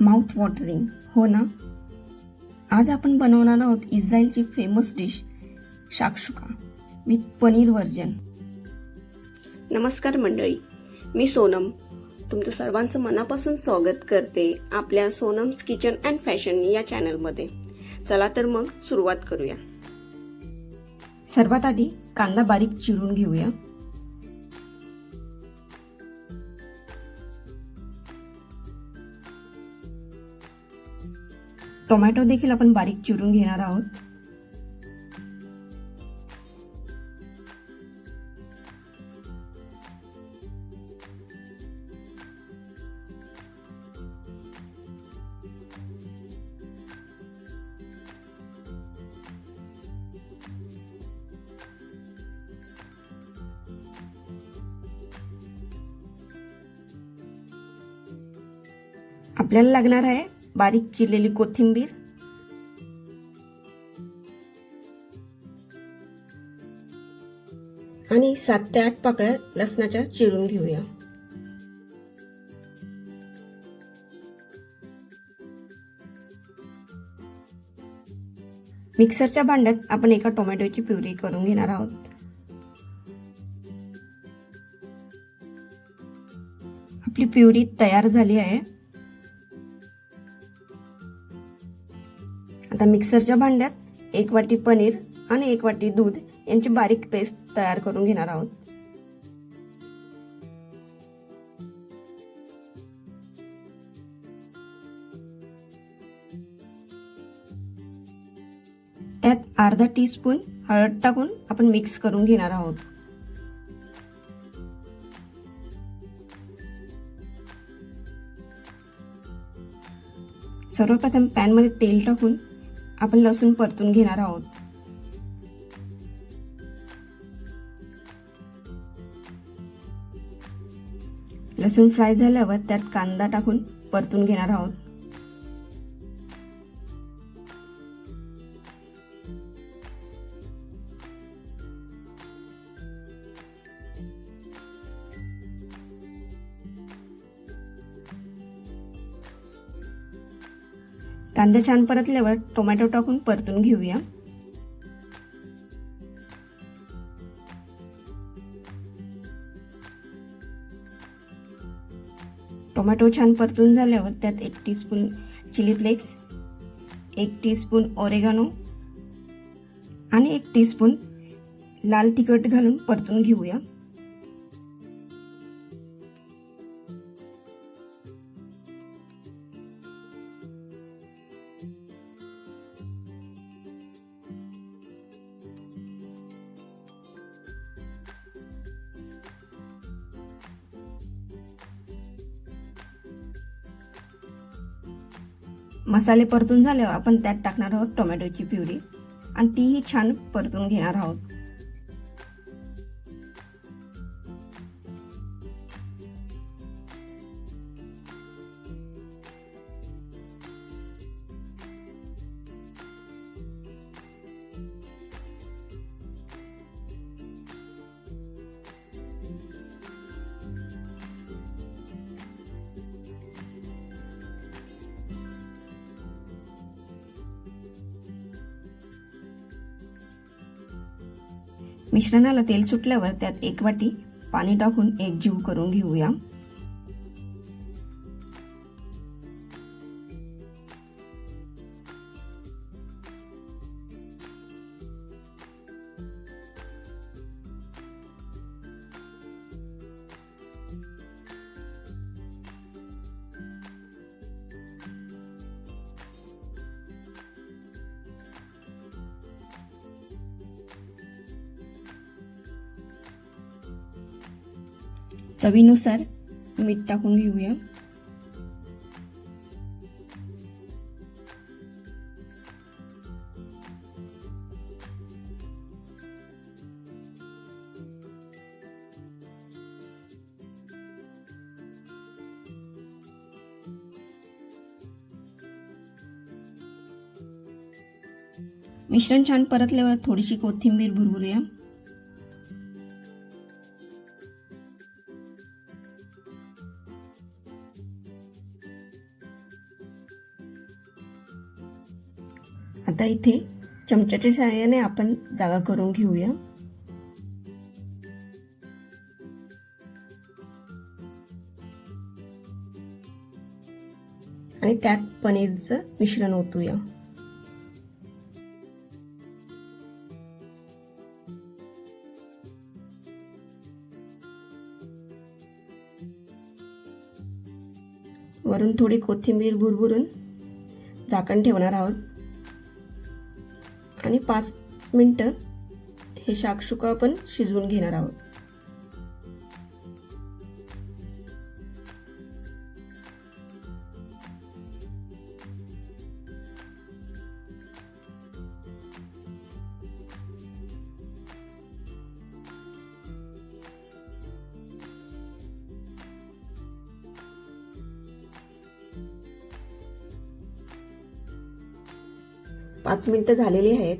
Mouth watering, हो ना? आज आपण बनवणार आहोत इस्रायलची famous dish shakshuka with paneer version. नमस्कार मंडळी, मी सोनम तुमचं सर्वांचं मनापासून स्वागत करते आपल्या सोनम्स किचन अँड फॅशन या चॅनलमध्ये. चला तर मग सुरुवात करूया. सर्वात आधी कांदा बारीक चिरून घेऊया. टोमॅटो देखील आपण बारीक चिरून घेणार आहोत. आपल्याला लागणार आहे बारीक चिरलेली कोथिंबीर, आणि 7 ते 8 पाकळ्या लसणाच्या चिरून घेऊया. मिक्सरच्या भांड्यात आपण एका टोमॅटोची प्युरी करून घेणार आहोत. आपली प्युरी तयार झाली आहे. आता मिक्सरच्या भांड्यात 1 वाटी पनीर आणि 1 वाटी दूध यांची बारीक पेस्ट तयार करून घेणार आहोत. त्यात अर्धा टीस्पून हळद टाकून आपण मिक्स करून घेणार आहोत. सर्वप्रथम पॅन मध्ये तेल टाकून आपण लसूण परतून घेणार आहोत. लसूण फ्राय झाल्यावर त्यात कांदा टाकून परतून घेणार आहोत. कांदा छान परतल्यावर टोमॅटो टाकून परतून घेऊया. टोमॅटो छान परतून झाल्यावर त्यात 1 teaspoon chilli flakes, 1 teaspoon oregano आणि 1 टीस्पून लाल तिखट घालून परतून घेऊया. मसाले परतून झाल्यावर आपण त्यात टाकणार आहोत टोमॅटोची प्युरी आणि तीही छान परतून घेणार आहोत. मिश्रणाला तेल सुटल्यावर त्यात 1 वाटी पाणी टाकून एकजीव करून घेऊया. चवीनुसार मीठ टाकून घेऊया. मिश्रण छान परतल्यावर थोडीशी कोथिंबीर भुरभुरूया. आता इथे चमच्याच्या सहाय्याने आपण जागा करून घेऊया. आणि त्यात पनीरचं मिश्रण ओतूया. वरून थोडी कोथिंबीर भुरभुरून झाकण ठेवणार आहोत आणि 5 मिनिटं हे शाक्षुका आपण शिजवून घेणार आहोत. पाच मिनिटं झालेली आहेत.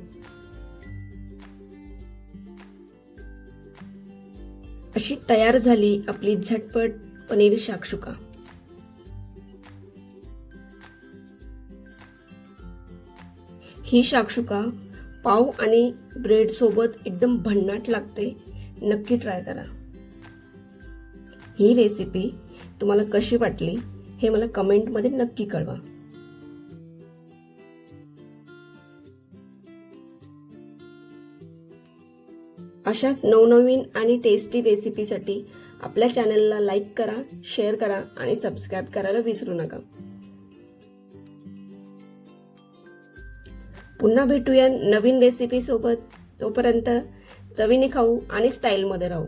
अशी तयार झाली आपली झटपट पनीर शाक्षुका. ही शाक्षुका पाव आणि ब्रेड सोबत एकदम भन्नाट लागते. नक्की ट्राय करा. ही रेसिपी तुम्हाला कशी वाटली हे मला कमेंटमध्ये नक्की कळवा. अशाच नवनवीन आणि टेस्टी रेसिपीसाठी आपल्या चॅनलला लाईक करा, शेअर करा आणि सबस्क्राईब करायला विसरू नका. पुन्हा भेटूया नवीन रेसिपी सोबत. तोपर्यंत चवीने खाऊ आणि स्टाईलमध्ये राहू.